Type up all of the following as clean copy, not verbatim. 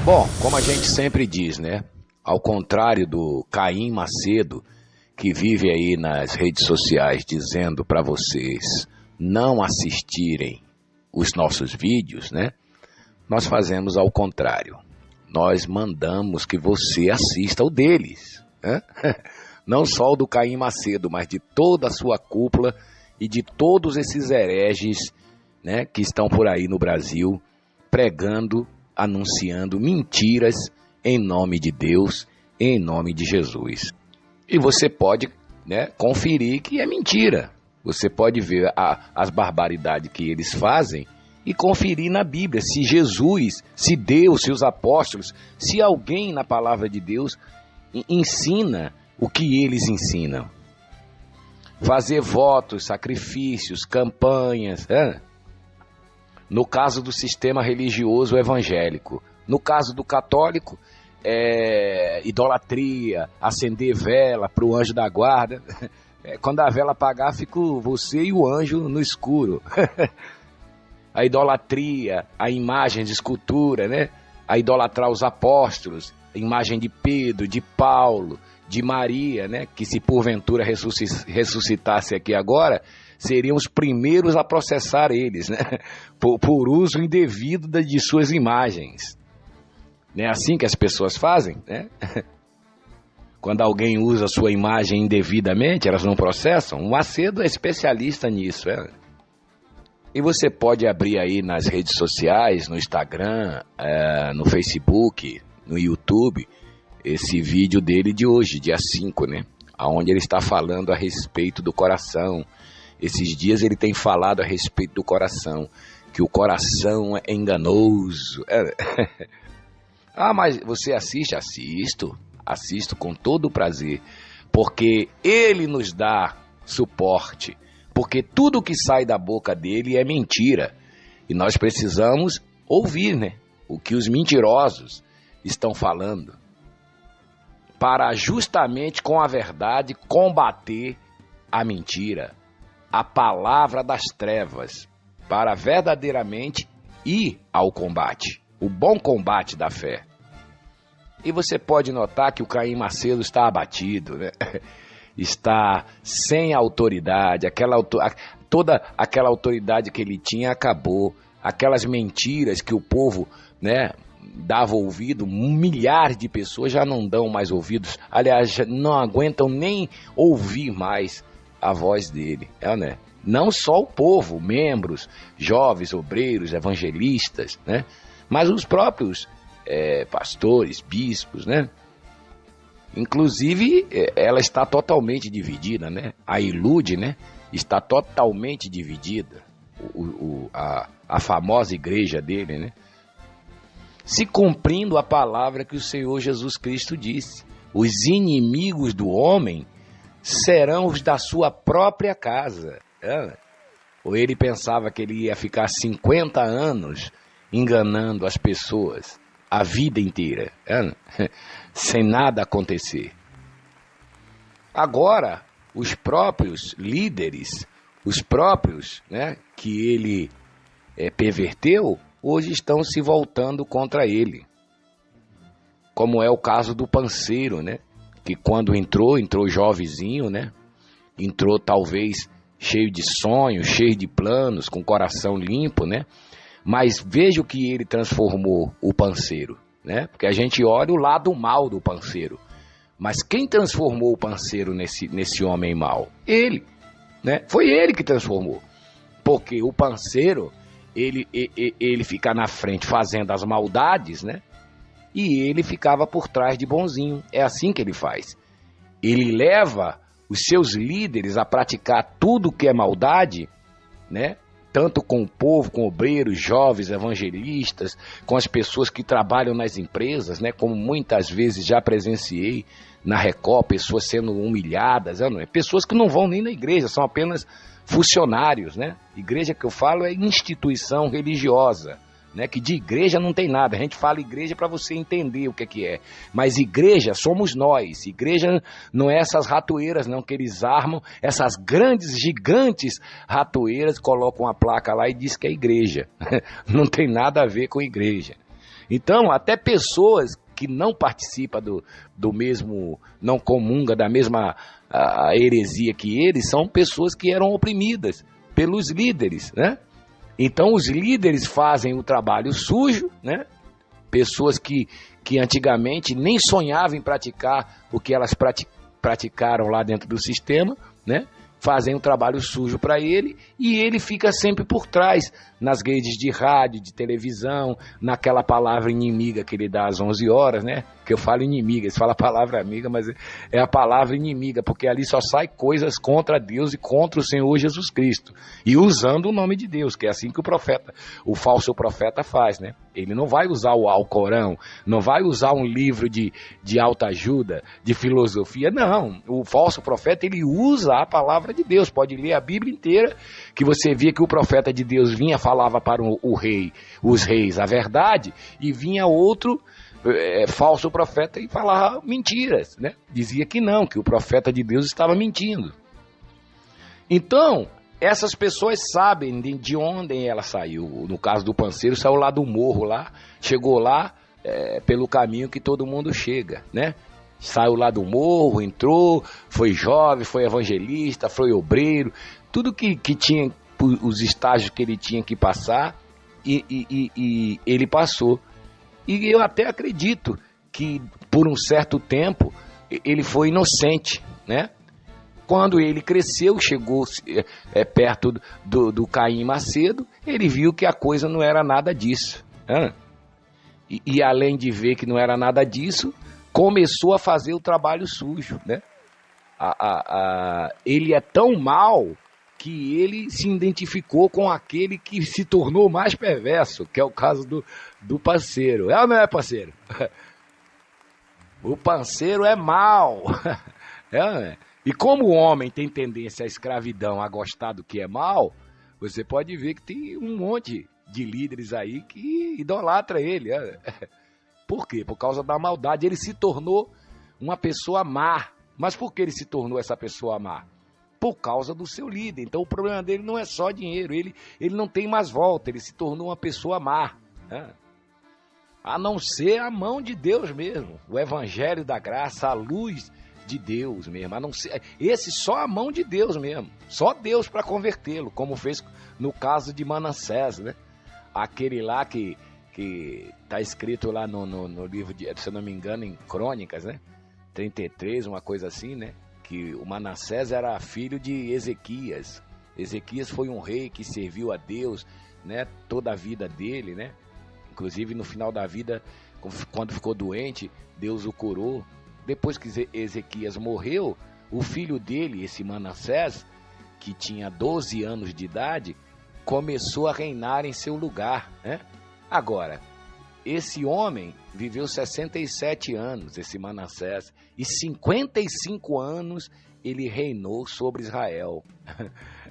Bom, como a gente sempre diz, né? Ao contrário do Caim Macedo, que vive aí nas redes sociais dizendo para vocês não assistirem os nossos vídeos, né? Nós fazemos ao contrário. Nós mandamos que você assista o deles, né? Não só o do Caim Macedo, mas de toda a sua cúpula e de todos esses hereges, né, que estão por aí no Brasil pregando, anunciando mentiras em nome de Deus, em nome de Jesus. E você pode, né, conferir que é mentira. Você pode ver as barbaridades que eles fazem e conferir na Bíblia se Jesus, se Deus, se os apóstolos, se alguém na palavra de Deus ensina o que eles ensinam. Fazer votos, sacrifícios, campanhas, né? No caso do sistema religioso evangélico. No caso do católico, idolatria, acender vela para o anjo da guarda. Quando a vela apagar, fica você e o anjo no escuro. A idolatria, a imagem de escultura, né? A idolatrar os apóstolos, a imagem de Pedro, de Paulo, de Maria, né? Que se porventura ressuscitasse aqui agora, seriam os primeiros a processar eles, né? Por uso indevido de suas imagens. Não é assim que as pessoas fazem, né? Quando alguém usa a sua imagem indevidamente, elas não processam. O Macedo é especialista nisso, né? E você pode abrir aí nas redes sociais, no Instagram, no Facebook, no YouTube, esse vídeo dele de hoje, dia 5, né? Onde ele está falando a respeito do coração. Esses dias ele tem falado a respeito do coração, que o coração é enganoso. Ah, mas você assiste? Assisto com todo o prazer, porque ele nos dá suporte, porque tudo que sai da boca dele é mentira, e nós precisamos ouvir, né, o que os mentirosos estão falando, para justamente com a verdade combater a mentira, a palavra das trevas, para verdadeiramente ir ao combate, o bom combate da fé. E você pode notar que o Caim Macedo está abatido, né? Está sem autoridade, toda aquela autoridade que ele tinha acabou, aquelas mentiras que o povo, né, dava ouvido, milhares de pessoas já não dão mais ouvidos, aliás, já não aguentam nem ouvir mais a voz dele, né? Não só o povo, membros, jovens, obreiros, evangelistas, né? Mas os próprios pastores, bispos, né? Inclusive, ela está totalmente dividida, né? A ILUD, né, está totalmente dividida, a famosa igreja dele, né? Se cumprindo a palavra que o Senhor Jesus Cristo disse: os inimigos do homem serão os da sua própria casa. Ou ele pensava que ele ia ficar 50 anos enganando as pessoas a vida inteira, sem nada acontecer. Agora, os próprios líderes, os próprios, né, que ele perverteu, hoje estão se voltando contra ele. Como é o caso do panceiro, né, que quando entrou jovenzinho, né, entrou talvez cheio de sonhos, cheio de planos, com o coração limpo, né? Mas veja o que ele transformou o panceiro, né? Porque a gente olha o lado mal do panceiro. Mas quem transformou o panceiro nesse homem mau? Ele, né? Foi ele que transformou. Porque o panceiro, ele fica na frente fazendo as maldades, né? E ele ficava por trás de bonzinho. É assim que ele faz. Ele leva os seus líderes a praticar tudo que é maldade, né? Tanto com o povo, com obreiros, jovens, evangelistas, com as pessoas que trabalham nas empresas, né? Como muitas vezes já presenciei na Record, pessoas sendo humilhadas, não é? Pessoas que não vão nem na igreja, são apenas funcionários, né? Igreja que eu falo é instituição religiosa, né? Que de igreja não tem nada. A gente fala igreja para você entender o que é. Mas igreja somos nós. Igreja não é essas ratoeiras não, que eles armam, essas grandes, gigantes ratoeiras, colocam a placa lá e diz que é igreja. Não tem nada a ver com igreja. Então, até pessoas que não participam do mesmo, não comunga da mesma a heresia que eles, são pessoas que eram oprimidas pelos líderes, né? Então, os líderes fazem o trabalho sujo, né? Pessoas que antigamente nem sonhavam em praticar o que elas praticaram lá dentro do sistema, né? Fazem um trabalho sujo para ele e ele fica sempre por trás, nas redes de rádio, de televisão, naquela palavra inimiga que ele dá às 11 horas, né? Que eu falo inimiga, eles falam a palavra amiga, mas é a palavra inimiga, porque ali só sai coisas contra Deus e contra o Senhor Jesus Cristo, e usando o nome de Deus, que é assim que o falso profeta faz, né? Ele não vai usar o Alcorão, não vai usar um livro de autoajuda, de filosofia, não. O falso profeta, ele usa a palavra de Deus. Pode ler a Bíblia inteira, que você via que o profeta de Deus vinha, falava para os reis a verdade, e vinha outro falso profeta e falava mentiras, né? Dizia que não, que o profeta de Deus estava mentindo. Então, essas pessoas sabem de onde ela saiu. No caso do panceiro, saiu lá do morro, lá, chegou lá pelo caminho que todo mundo chega, né? Saiu lá do morro, entrou, foi jovem, foi evangelista, foi obreiro, tudo que tinha, os estágios que ele tinha que passar, e ele passou. E eu até acredito que por um certo tempo ele foi inocente, né? Quando ele cresceu, chegou perto do Caim Macedo, ele viu que a coisa não era nada disso, né? E além de ver que não era nada disso, começou a fazer o trabalho sujo, né? Ele é tão mau que ele se identificou com aquele que se tornou mais perverso, que é o caso do panceiro. É ou não é, parceiro? O panceiro é mau. É ou não é? E como o homem tem tendência à escravidão, a gostar do que é mal, você pode ver que tem um monte de líderes aí que idolatra ele. Por quê? Por causa da maldade. Ele se tornou uma pessoa má. Mas por que ele se tornou essa pessoa má? Por causa do seu líder. Então o problema dele não é só dinheiro. Ele não tem mais volta. Ele se tornou uma pessoa má. A não ser a mão de Deus mesmo. O evangelho da graça, a luz de Deus mesmo, a não ser, esse só a mão de Deus mesmo, só Deus para convertê-lo, como fez no caso de Manassés, né? Aquele lá que está escrito lá no livro, se eu não me engano, em Crônicas, né? 33, uma coisa assim, né? Que o Manassés era filho de Ezequias. Ezequias foi um rei que serviu a Deus, né? Toda a vida dele, né? Inclusive no final da vida, quando ficou doente, Deus o curou. Depois que Ezequias morreu, o filho dele, esse Manassés, que tinha 12 anos de idade, começou a reinar em seu lugar, né? Agora, esse homem viveu 67 anos, esse Manassés, e 55 anos ele reinou sobre Israel.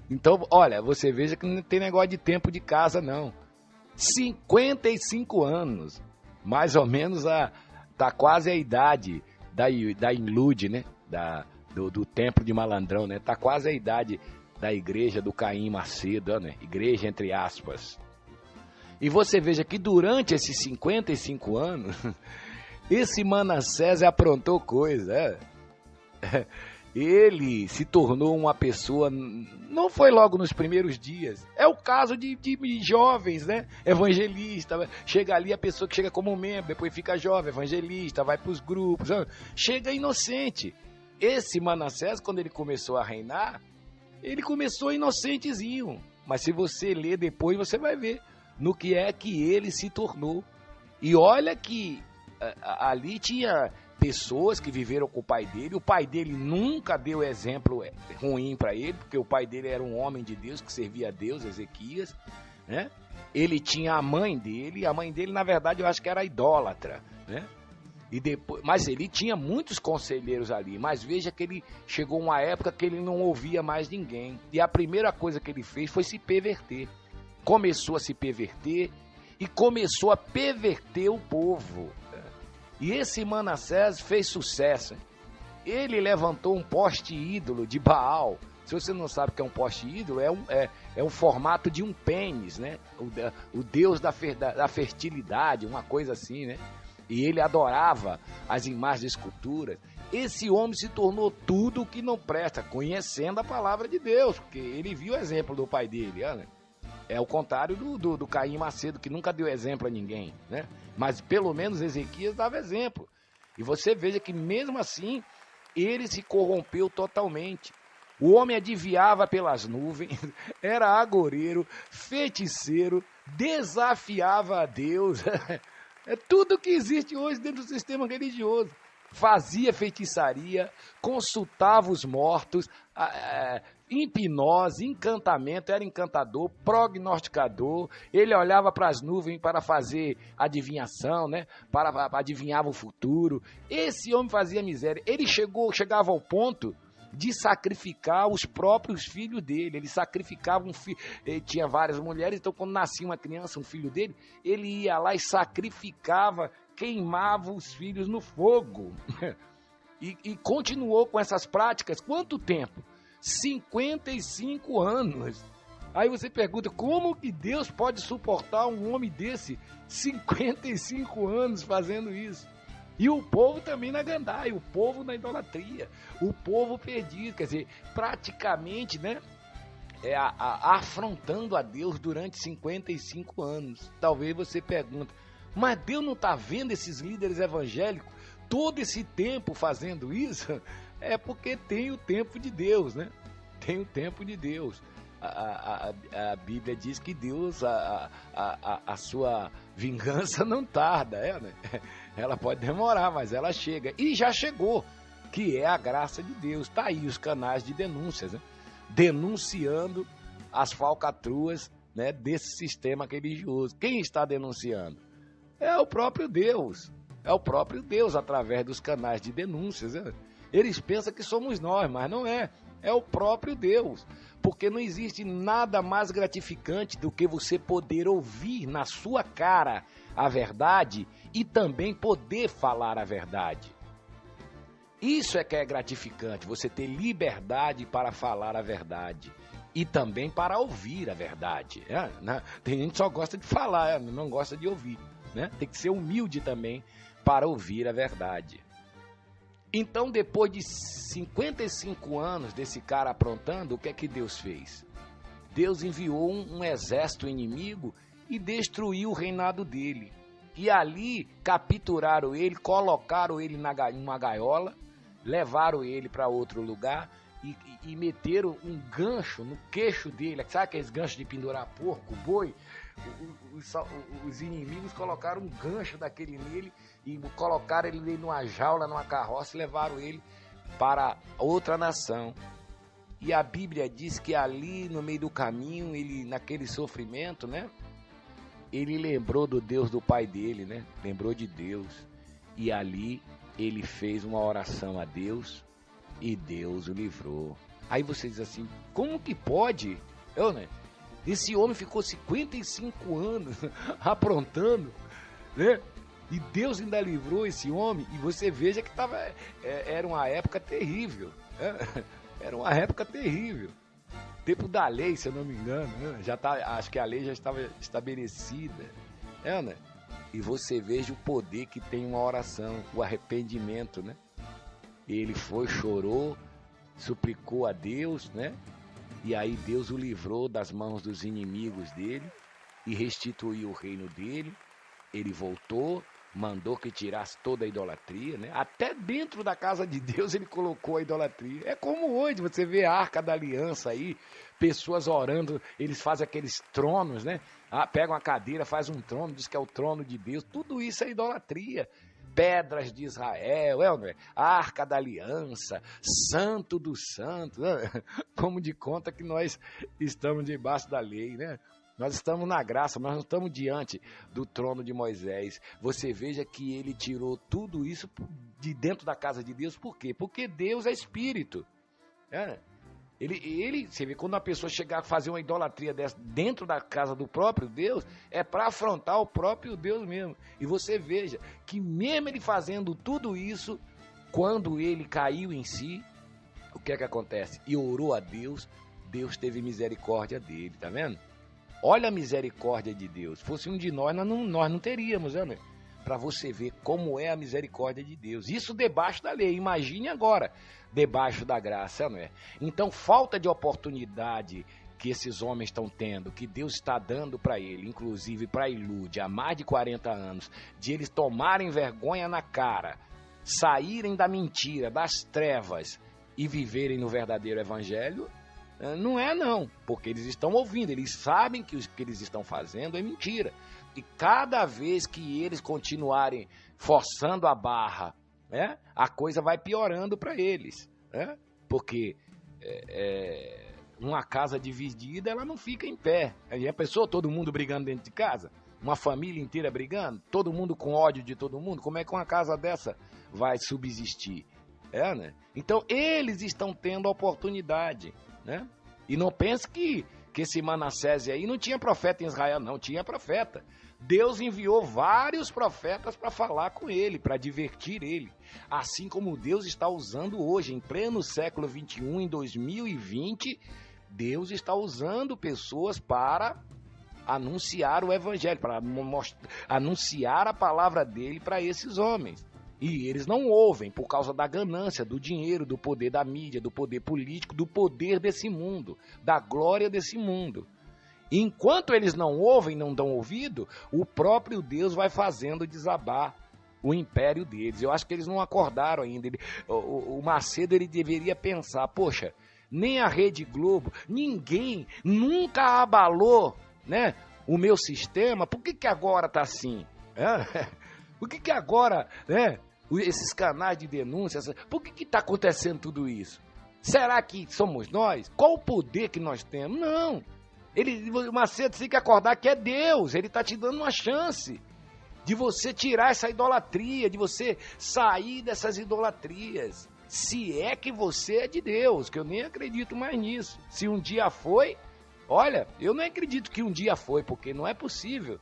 Então, olha, você veja que não tem negócio de tempo de casa, não. 55 anos, mais ou menos tá quase a idade da Inlude, né? Do templo de Malandrão, né? Tá quase a idade da igreja do Caim Macedo, né? Igreja entre aspas. E você veja que durante esses 55 anos, esse Manassés aprontou coisa, Ele se tornou uma pessoa, não foi logo nos primeiros dias, é o caso de jovens, né? Evangelista, chega ali a pessoa que chega como membro, depois fica jovem, evangelista, vai para os grupos, chega inocente. Esse Manassés, quando ele começou a reinar, ele começou inocentezinho, mas se você ler depois, você vai ver no que é que ele se tornou. E olha que ali tinha pessoas que viveram com o pai dele nunca deu exemplo ruim para ele, porque o pai dele era um homem de Deus, que servia a Deus, Ezequias, né? Ele tinha a mãe dele na verdade eu acho que era idólatra, né? E depois, mas ele tinha muitos conselheiros ali, mas veja que ele chegou uma época que ele não ouvia mais ninguém, e a primeira coisa que ele fez foi se perverter, começou a se perverter, e começou a perverter o povo. E esse Manassés fez sucesso. Ele levantou um poste ídolo de Baal Se você não sabe o que é um poste ídolo, é um formato de um pênis, né? O deus da fertilidade, uma coisa assim, né? E ele adorava as imagens de esculturas. Esse homem se tornou tudo o que não presta, conhecendo a palavra de Deus, porque ele viu o exemplo do pai dele, né? É o contrário do Caim Macedo, que nunca deu exemplo a ninguém, né? Mas pelo menos Ezequias dava exemplo. E você veja que mesmo assim, ele se corrompeu totalmente. O homem adivinhava pelas nuvens, era agoreiro, feiticeiro, desafiava a Deus. É tudo que existe hoje dentro do sistema religioso. Fazia feitiçaria, consultava os mortos, hipnose, encantamento, era encantador, prognosticador. Ele olhava para as nuvens para fazer adivinhação, né? Para adivinhava o futuro. Esse homem fazia miséria. Ele chegava ao ponto de sacrificar os próprios filhos dele. Ele sacrificava um filho. Ele tinha várias mulheres, então quando nascia uma criança, um filho dele, ele ia lá e sacrificava, queimava os filhos no fogo. E continuou com essas práticas quanto tempo? 55 anos. Aí você pergunta, como que Deus pode suportar um homem desse 55 anos fazendo isso? E o povo também na gandaia, o povo na idolatria, o povo perdido, quer dizer, praticamente, né, afrontando a Deus durante 55 anos. Talvez você pergunte, mas Deus não está vendo esses líderes evangélicos todo esse tempo fazendo isso? É porque tem o tempo de Deus, né? Tem o tempo de Deus. A Bíblia diz que Deus, a sua vingança não tarda, né? Ela pode demorar, mas ela chega. E já chegou, que é a graça de Deus. Está aí os canais de denúncias, né? Denunciando as falcatruas, né, desse sistema religioso. Quem está denunciando? É o próprio Deus. É o próprio Deus através dos canais de denúncias, né? Eles pensam que somos nós, mas não é. É o próprio Deus. Porque não existe nada mais gratificante do que você poder ouvir na sua cara a verdade e também poder falar a verdade. Isso é que é gratificante, você ter liberdade para falar a verdade e também para ouvir a verdade. Né? Tem gente que só gosta de falar, não gosta de ouvir. Né? Tem que ser humilde também para ouvir a verdade. Então, depois de 55 anos desse cara aprontando, o que é que Deus fez? Deus enviou um exército inimigo e destruiu o reinado dele. E ali capturaram ele, colocaram ele numa gaiola, levaram ele para outro lugar e meteram um gancho no queixo dele. Sabe aqueles ganchos de pendurar porco, boi? Os inimigos colocaram um gancho daquele nele e colocaram ele numa jaula, numa carroça e levaram ele para outra nação. E a Bíblia diz que ali no meio do caminho, ele, naquele sofrimento, né, ele lembrou do Deus do pai dele, né? Lembrou de Deus. E ali ele fez uma oração a Deus e Deus o livrou. Aí você diz assim, como que pode? Né? Esse homem ficou 55 anos aprontando, né? E Deus ainda livrou esse homem. E você veja que era uma época terrível. Né? Era uma época terrível. Tempo da lei, se eu não me engano. Né? Acho que a lei já estava estabelecida. Né? E você veja o poder que tem uma oração, o arrependimento. Né? Ele foi, chorou, suplicou a Deus, né? E aí Deus o livrou das mãos dos inimigos dele e restituiu o reino dele. Ele voltou, mandou que tirasse toda a idolatria, né? Até dentro da casa de Deus ele colocou a idolatria. É como hoje, você vê a Arca da Aliança aí, pessoas orando, eles fazem aqueles tronos, né? Pegam a cadeira, faz um trono, diz que é o trono de Deus. Tudo isso é idolatria. Pedras de Israel, a Arca da Aliança, Santo dos Santos, né? Como de conta que nós estamos debaixo da lei, né? Nós estamos na graça, nós não estamos diante do trono de Moisés. Você veja que ele tirou tudo isso de dentro da casa de Deus, por quê? Porque Deus é espírito. Você vê, quando uma pessoa chegar a fazer uma idolatria dessa dentro da casa do próprio Deus, é para afrontar o próprio Deus mesmo. E você veja que mesmo ele fazendo tudo isso, quando ele caiu em si, que é que acontece? E orou a Deus, Deus teve misericórdia dele, tá vendo? Olha a misericórdia de Deus. Se fosse um de nós não teríamos, né? Para você ver como é a misericórdia de Deus. Isso debaixo da lei. Imagine agora, debaixo da graça, não é? Então, falta de oportunidade que esses homens estão tendo, que Deus está dando para ele, inclusive para Ilude, há mais de 40 anos, de eles tomarem vergonha na cara, saírem da mentira, das trevas e viverem no verdadeiro evangelho, não é não, porque eles estão ouvindo, eles sabem que o que eles estão fazendo é mentira. E cada vez que eles continuarem forçando a barra, né, a coisa vai piorando para eles, né? Porque uma casa dividida, ela não fica em pé. Já pensou todo mundo brigando dentro de casa? Uma família inteira brigando? Todo mundo com ódio de todo mundo? Como é que uma casa dessa vai subsistir? Né? Então, eles estão tendo a oportunidade, né? E não pense que esse Manassés aí não tinha profeta em Israel, não. Tinha profeta. Deus enviou vários profetas para falar com ele, para divertir ele. Assim como Deus está usando hoje, em pleno século 21, em 2020, Deus está usando pessoas para anunciar o evangelho, para anunciar a palavra dele para esses homens. E eles não ouvem por causa da ganância, do dinheiro, do poder da mídia, do poder político, do poder desse mundo, da glória desse mundo. E enquanto eles não ouvem, não dão ouvido, o próprio Deus vai fazendo desabar o império deles. Eu acho que eles não acordaram ainda. O Macedo, ele deveria pensar, poxa, nem a Rede Globo, ninguém nunca abalou, né, o meu sistema, por que agora está assim? Por que agora, né, esses canais de denúncia, por que está acontecendo tudo isso? Será que somos nós? Qual o poder que nós temos? Não. O Macedo tem que acordar que é Deus, ele está te dando uma chance de você tirar essa idolatria, de você sair dessas idolatrias. Se é que você é de Deus, que eu nem acredito mais nisso. Se um dia foi, olha, eu não acredito que um dia foi, porque não é possível.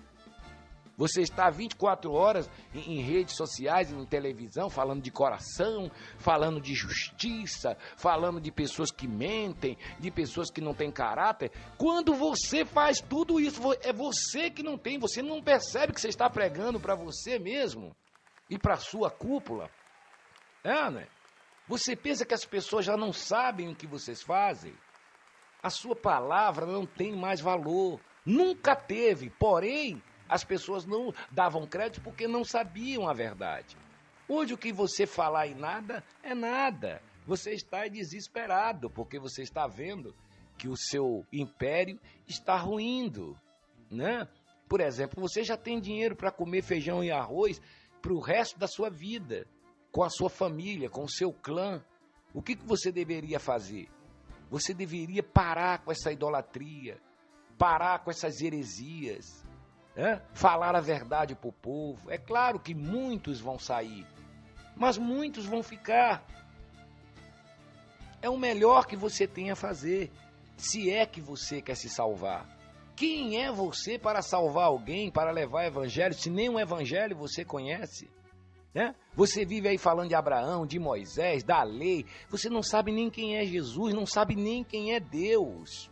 Você está 24 horas em redes sociais, em televisão, falando de coração, falando de justiça, falando de pessoas que mentem, de pessoas que não têm caráter. Quando você faz tudo isso, é você que não tem, você não percebe que você está pregando para você mesmo e para a sua cúpula. Né? Você pensa que as pessoas já não sabem o que vocês fazem? A sua palavra não tem mais valor. Nunca teve, porém, as pessoas não davam crédito porque não sabiam a verdade. Hoje o que você falar em nada é nada. Você está desesperado porque você está vendo que o seu império está ruindo, né? Por exemplo, você já tem dinheiro para comer feijão e arroz para o resto da sua vida, com a sua família, com o seu clã. O que você deveria fazer? Você deveria parar com essa idolatria, parar com essas heresias, falar a verdade para o povo. É claro que muitos vão sair, mas muitos vão ficar. É o melhor que você tem a fazer, se é que você quer se salvar. Quem é você para salvar alguém, para levar evangelho, se nem um evangelho você conhece? Você vive aí falando de Abraão, de Moisés, da lei. Você não sabe nem quem é Jesus, não sabe nem quem é Deus.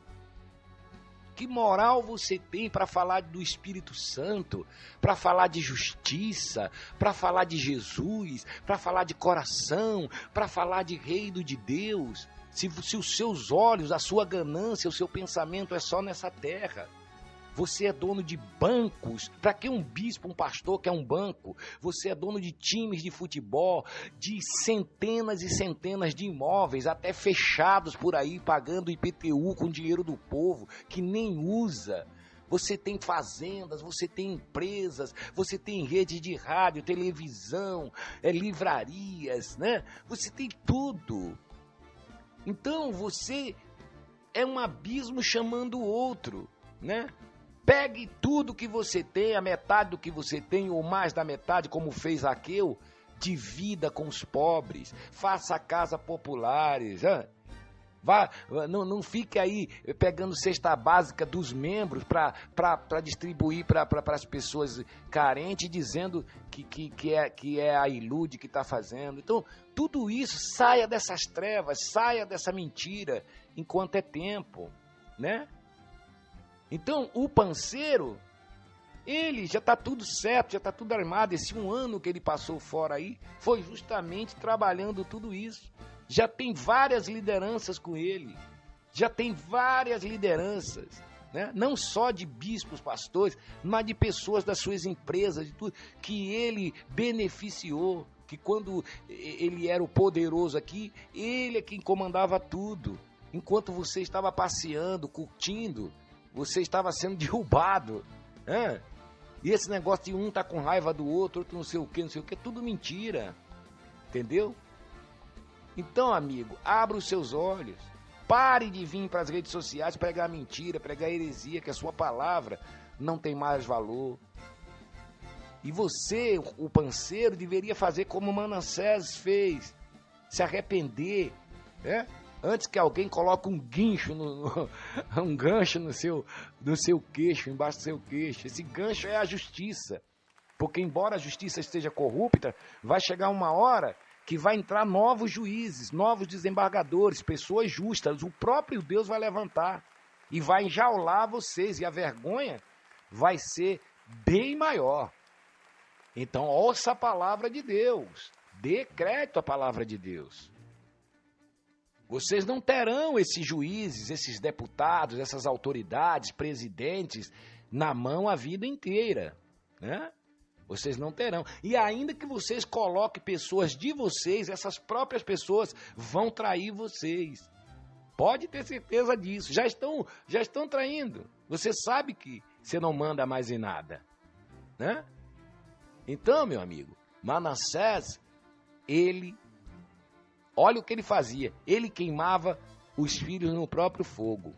Que moral você tem para falar do Espírito Santo, para falar de justiça, para falar de Jesus, para falar de coração, para falar de reino de Deus, se os seus olhos, a sua ganância, o seu pensamento é só nessa terra? Você é dono de bancos. Para que um bispo, um pastor quer um banco? Você é dono de times de futebol, de centenas e centenas de imóveis, até fechados por aí, pagando IPTU com dinheiro do povo, que nem usa. Você tem fazendas, você tem empresas, você tem rede de rádio, televisão, livrarias, né? Você tem tudo. Então você é um abismo chamando o outro, né? Pegue tudo que você tem, a metade do que você tem, ou mais da metade, como fez Zaqueu, divida com os pobres, faça casa populares. Não fique aí pegando cesta básica dos membros para distribuir para as pessoas carentes, dizendo que é a Ilude que está fazendo. Então, tudo isso, saia dessas trevas, saia dessa mentira, enquanto é tempo, né? Então, o panceiro, ele já está tudo certo, já está tudo armado. Esse 1 ano que ele passou fora aí, foi justamente trabalhando tudo isso. Já tem várias lideranças com ele, já tem várias lideranças, né? Não só de bispos, pastores, mas de pessoas das suas empresas, de tudo, que ele beneficiou, que quando ele era o poderoso aqui, ele é quem comandava tudo. Enquanto você estava passeando, curtindo, você estava sendo derrubado, né? E esse negócio de um tá com raiva do outro, outro não sei o que, tudo mentira, entendeu? Então, amigo, abra os seus olhos, pare de vir para as redes sociais pregar mentira, pregar heresia, que a sua palavra não tem mais valor. E você, o panceiro, deveria fazer como Manassés fez, se arrepender, né? Antes que alguém coloque um guincho, um gancho no seu queixo, embaixo do seu queixo. Esse gancho é a justiça, porque embora a justiça esteja corrupta, vai chegar uma hora que vai entrar novos juízes, novos desembargadores, pessoas justas. O próprio Deus vai levantar e vai enjaular vocês, e a vergonha vai ser bem maior. Então, ouça a palavra de Deus, dê crédito à palavra de Deus. Vocês não terão esses juízes, esses deputados, essas autoridades, presidentes, na mão a vida inteira, né? Vocês não terão. E ainda que vocês coloquem pessoas de vocês, essas próprias pessoas vão trair vocês. Pode ter certeza disso. Já estão traindo. Você sabe que você não manda mais em nada, né? Então, meu amigo, Manassés, olha o que ele fazia. Ele queimava os filhos no próprio fogo.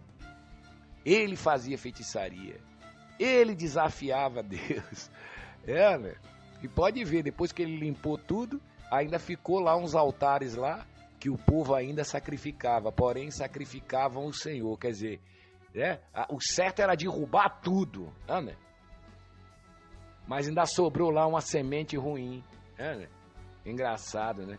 Ele fazia feitiçaria. Ele desafiava Deus. Né? E pode ver, depois que ele limpou tudo, ainda ficou lá uns altares lá, que o povo ainda sacrificava, porém sacrificavam o Senhor. Quer dizer, né? O certo era derrubar tudo, né? Mas ainda sobrou lá uma semente ruim, né? Engraçado, né?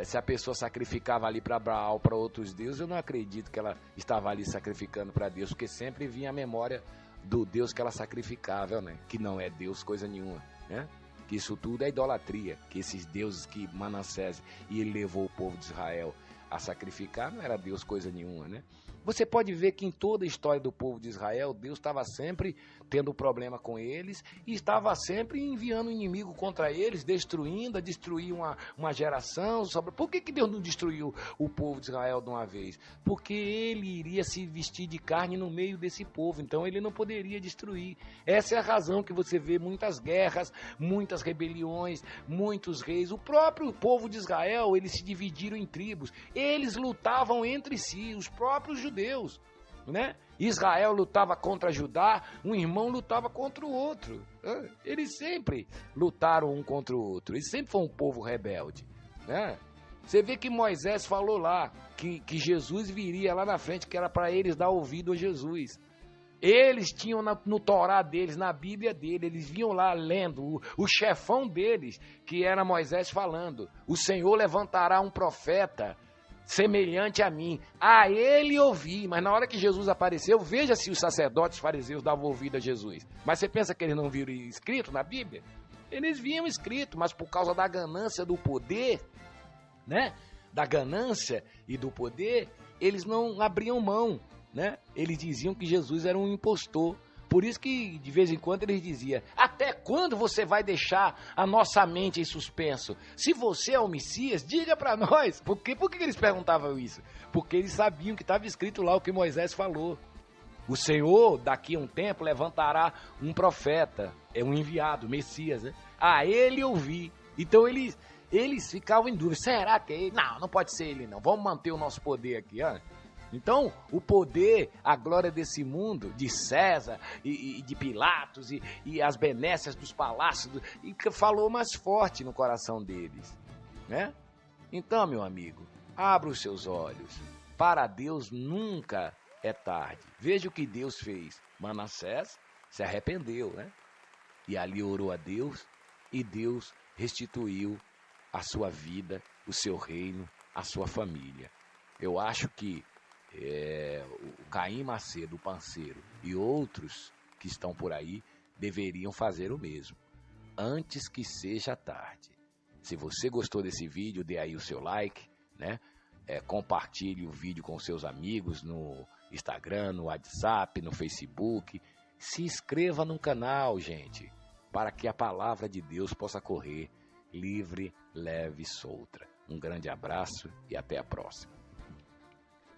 Se a pessoa sacrificava ali para Baal, para outros deuses, eu não acredito que ela estava ali sacrificando para Deus, porque sempre vinha a memória do Deus que ela sacrificava, né? Que não é Deus coisa nenhuma, né? Que isso tudo é idolatria, que esses deuses que Manassés e ele levou o povo de Israel a sacrificar não era Deus coisa nenhuma, né? Você pode ver que em toda a história do povo de Israel, Deus estava sempre tendo problema com eles e estava sempre enviando o inimigo contra eles, destruindo, destruir uma geração. Por que Deus não destruiu o povo de Israel de uma vez? Porque ele iria se vestir de carne no meio desse povo, então ele não poderia destruir. Essa é a razão que você vê muitas guerras, muitas rebeliões, muitos reis. O próprio povo de Israel, eles se dividiram em tribos. Eles lutavam entre si, os próprios judeus, né? Israel lutava contra Judá, um irmão lutava contra o outro. Eles sempre lutaram um contra o outro. Eles sempre foram um povo rebelde, né? Você vê que Moisés falou lá que Jesus viria lá na frente, que era para eles dar ouvido a Jesus. Eles tinham no Torá deles, na Bíblia dele, eles vinham lá lendo, o chefão deles, que era Moisés falando: o Senhor levantará um profeta semelhante a mim, a ele ouvi. Mas na hora que Jesus apareceu, veja se os sacerdotes fariseus davam ouvido a Jesus. Mas você pensa que eles não viram escrito na Bíblia? Eles viam escrito, mas por causa da ganância do poder, né? Da ganância e do poder, eles não abriam mão, né? Eles diziam que Jesus era um impostor. Por isso que, de vez em quando, eles diziam: até quando você vai deixar a nossa mente em suspenso? Se você é o Messias, diga para nós. Por que eles perguntavam isso? Porque eles sabiam que estava escrito lá o que Moisés falou. O Senhor, daqui a um tempo, levantará um profeta, um enviado, Messias, né? A ele ouvi. Então eles ficavam em dúvida: será que é ele? Não pode ser ele não. Vamos manter o nosso poder aqui, ó. Então, o poder, a glória desse mundo, de César e de Pilatos e as benécias dos palácios, e falou mais forte no coração deles, né? Então, meu amigo, abra os seus olhos, Para Deus nunca é tarde. Veja o que Deus fez. Manassés se arrependeu, né? E ali orou a Deus e Deus restituiu a sua vida, o seu reino, a sua família. Eu acho que o Caim Macedo, o panceiro, e outros que estão por aí deveriam fazer o mesmo, antes que seja tarde. Se você gostou desse vídeo, dê aí o seu like, né? Compartilhe o vídeo com seus amigos no Instagram, no WhatsApp, no Facebook. Se inscreva no canal, gente, para que a palavra de Deus possa correr livre, leve e solta. Um grande abraço e até a próxima.